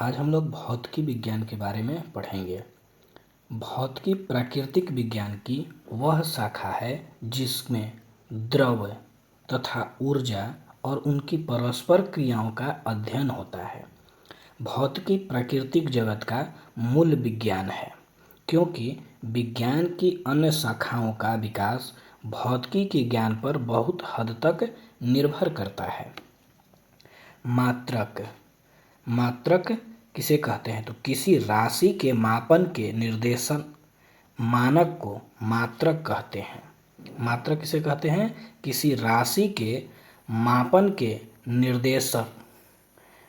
आज हम लोग भौतिकी विज्ञान के बारे में पढ़ेंगे। भौतिकी प्राकृतिक विज्ञान की वह शाखा है जिसमें द्रव तथा ऊर्जा और उनकी परस्पर क्रियाओं का अध्ययन होता है। भौतिकी प्राकृतिक जगत का मूल विज्ञान है, क्योंकि विज्ञान की अन्य शाखाओं का विकास भौतिकी के ज्ञान पर बहुत हद तक निर्भर करता है। मात्रक मात्रक किसे कहते हैं? तो किसी राशि के मापन के निर्देशन मानक को मात्रक कहते हैं। मात्रक किसे कहते हैं? किसी राशि के मापन के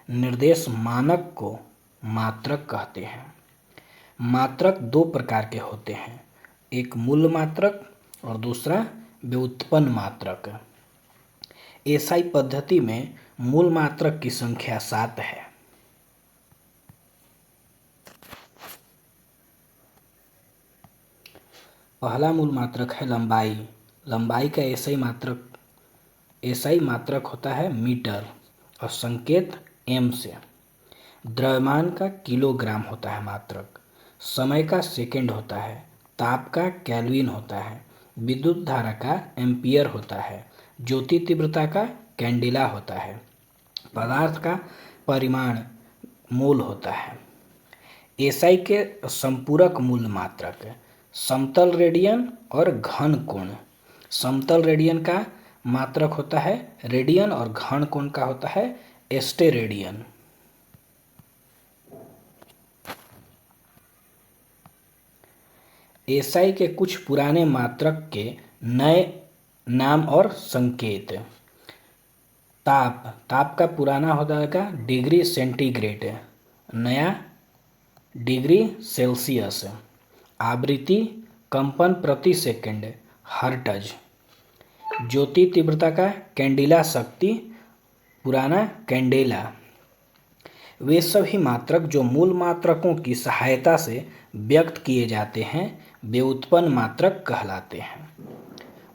निर्देश मानक को मात्रक कहते हैं। मात्रक दो प्रकार के होते हैं, एक मूल मात्रक और दूसरा व्युत्पन्न मात्रक। एसआई पद्धति में मूल मात्रक की संख्या 7 है। पहला मूल मात्रक है लंबाई। लंबाई का एसआई मात्रक होता है मीटर और संकेत एम से। द्रव्यमान का किलोग्राम होता है मात्रक। समय का सेकंड होता है। ताप का केल्विन होता है। विद्युत धारा का एम्पियर होता है। ज्योति तीव्रता का कैंडेला होता है। पदार्थ का परिमाण मोल होता है। एसआई के संपूरक मूल मात्रक समतल रेडियन और घन कोण। समतल रेडियन का मात्रक होता है रेडियन और घन कोण का होता है एस्टेरेडियन। एसआई के कुछ पुराने मात्रक के नए नाम और संकेत। ताप का पुराना हो जाएगा डिग्री सेंटीग्रेड, नया डिग्री सेल्सियस। आवृत्ति कंपन प्रति सेकंड हर्ट्ज। ज्योति तीव्रता का कैंडेला शक्ति, पुराना कैंडेला। वे सभी मात्रक जो मूल मात्रकों की सहायता से व्यक्त किए जाते हैं व्युत्पन्न मात्रक कहलाते हैं।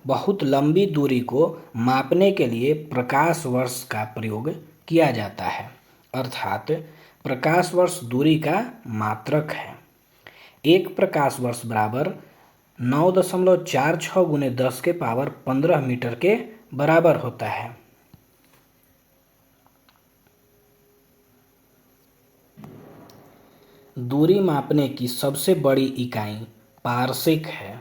बहुत लंबी दूरी को मापने के लिए प्रकाश वर्ष का प्रयोग किया जाता है, अर्थात प्रकाश वर्ष दूरी का मात्रक है। एक प्रकाश वर्ष बराबर 9.46 × 10⁻15 मीटर के बराबर होता है। दूरी मापने की सबसे बड़ी इकाई पारसेक है।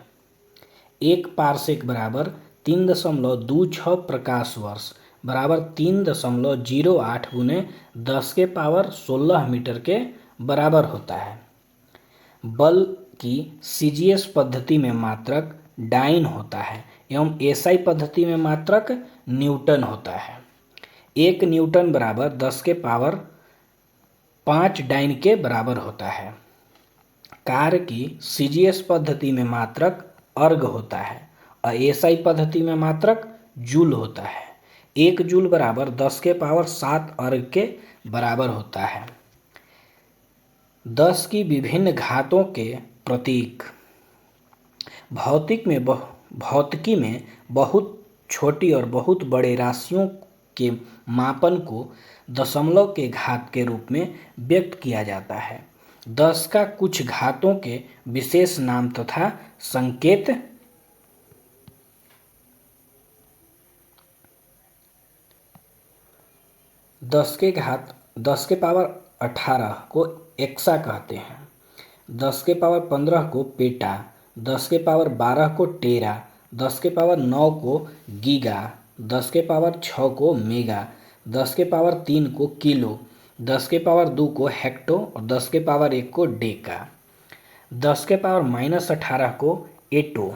एक पारसेक बराबर 3.26 प्रकाश वर्ष बराबर 3.08 × 10⁻16 मीटर के बराबर होता है। बल की सीजीएस पद्धति में मात्रक डाइन होता है एवं एसआई पद्धति में मात्रक न्यूटन होता है। 1 न्यूटन बराबर 10⁵ डाइन के बराबर होता है। कार्य की सीजीएस पद्धति में मात्रक अर्ग होता है और एसआई पद्धति में मात्रक जूल होता है। 1 जूल बराबर 10⁷ अर्ग के बराबर होता है। 10 की विभिन्न घातों के प्रतीक। भौतिकी में बहुत छोटी और बहुत बड़े राशियों के मापन को दशमलव के घात के रूप में व्यक्त किया जाता है। 10 का कुछ घातों के विशेष नाम तथा संकेत। 10⁻18 को एक्सा कहते हैं। 10⁻15 को पेटा। 10⁻12 को टेरा। 10⁻9 को गीगा। 10⁻6 को मेगा। 10⁻3 को किलो। 10⁻2 को हेक्टो और 10⁻1 को डेका। 10⁻−18 को एटो।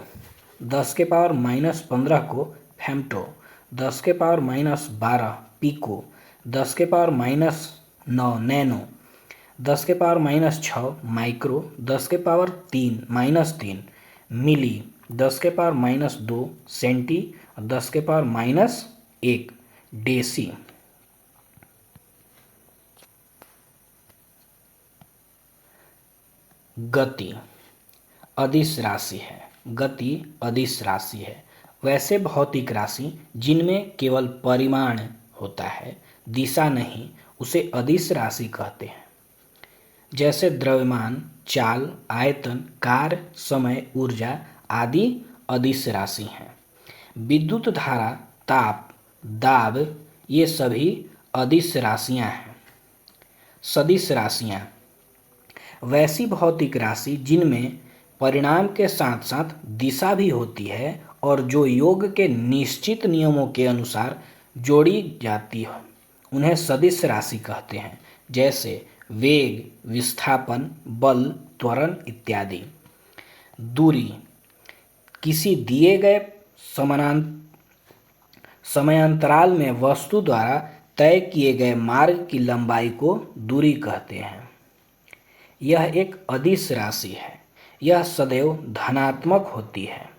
10⁻−15 को फेम्टो। 10⁻−12 पिको। 10⁻−9 नैनो। 10⁻−6 माइक्रो। 10⁻3 मिली। 10⁻−2 सेंटी और 10⁻−1 डेसी। गति अदिश राशि है। गति अदिश राशि है। वैसे भौतिक राशि जिनमें केवल परिमाण होता है, दिशा नहीं, उसे अदिश राशि कहते हैं। जैसे द्रव्यमान, चाल, आयतन, कार्य, समय, ऊर्जा आदि अदिश राशि हैं। विद्युत धारा, ताप, दाब ये सभी अदिश राशियां हैं। सदिश राशियां वैसी भौतिक राशि जिनमें परिणाम के साथ साथ दिशा भी होती है और जो योग के निश्चित नियमों के अनुसार जोड़ी जाती है, उन्हें सदिश राशि कहते हैं। जैसे वेग, विस्थापन, बल, त्वरण इत्यादि। दूरी किसी दिए गए समयांतराल में वस्तु द्वारा तय किए गए मार्ग की लंबाई को दूरी कहते हैं। यह एक अदिश राशि है। यह सदैव धनात्मक होती है।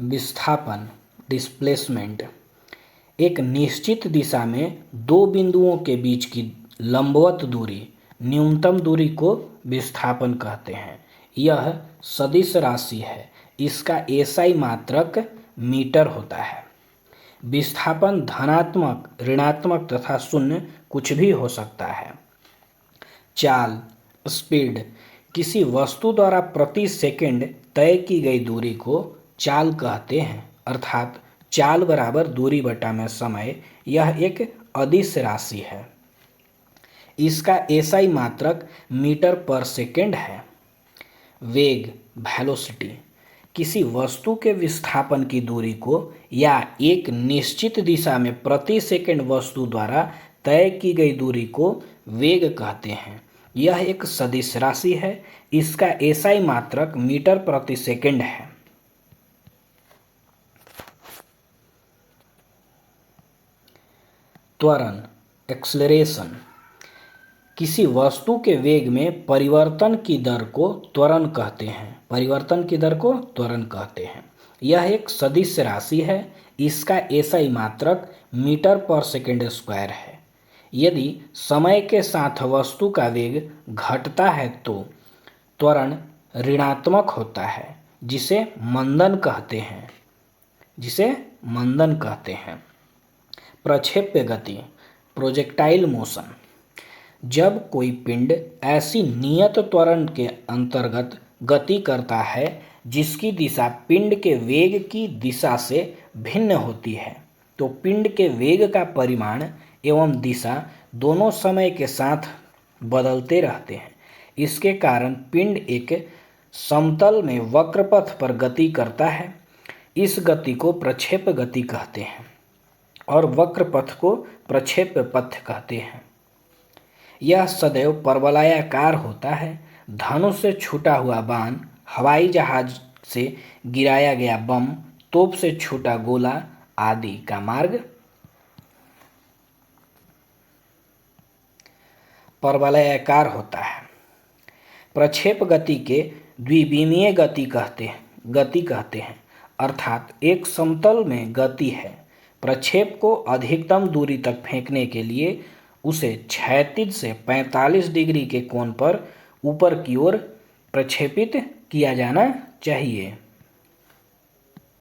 विस्थापन, डिस्प्लेसमेंट, एक निश्चित दिशा में दो बिंदुओं के बीच की लंबवत दूरी, न्यूनतम दूरी को विस्थापन कहते हैं। यह सदिश राशि है। इसका एसआई मात्रक मीटर होता है। विस्थापन धनात्मक, ऋणात्मक तथा शून्य कुछ भी हो सकता है। चाल, स्पीड, किसी वस्तु द्वारा प्रति सेकंड तय की गई दूरी को चाल कहते हैं, अर्थात चाल बराबर दूरी बटा में समय। यह एक अदिश राशि है। इसका एसआई मात्रक मीटर पर सेकंड है। वेग, वेलोसिटी, किसी वस्तु के विस्थापन की दूरी को या एक निश्चित दिशा में प्रति सेकंड वस्तु द्वारा तय की गई दूरी को वेग कहते हैं। यह एक सदिश राशि है। इसका एसआई मात्रक मीटर प्रति सेकंड है। त्वरण, एक्सेलरेशन, किसी वस्तु के वेग में परिवर्तन की दर को त्वरण कहते हैं। परिवर्तन की दर को त्वरण कहते हैं। यह एक सदिश राशि है। इसका एसआई मात्रक मीटर पर सेकंड स्क्वायर है। यदि समय के साथ वस्तु का वेग घटता है तो त्वरण ऋणात्मक होता है, जिसे मंदन कहते हैं। प्रक्षेप्य गति, प्रोजेक्टाइल मोशन, जब कोई पिंड ऐसी नियत त्वरण के अंतर्गत गति करता है जिसकी दिशा पिंड के वेग की दिशा से भिन्न होती है, तो पिंड के वेग का परिमाण एवं दिशा दोनों समय के साथ बदलते रहते हैं। इसके कारण पिंड एक समतल में वक्रपथ पर गति करता है। इस गति को प्रक्षेप्य गति कहते हैं और वक्रपथ को प्रक्षेप्य पथ कहते हैं। यह सदैव परवलयाकार होता है। धनुष से छूटा हुआ बाण, हवाई जहाज से गिराया गया बम, तोप से छूटा गोला आदि का मार्ग परवलयाकार होता है। प्रक्षेप गति के द्विविमीय गति कहते हैं, अर्थात एक समतल में गति है। प्रक्षेप को अधिकतम दूरी तक फेंकने के लिए उसे क्षैतिज से 45 डिग्री के कोण पर ऊपर की ओर प्रक्षेपित किया जाना चाहिए।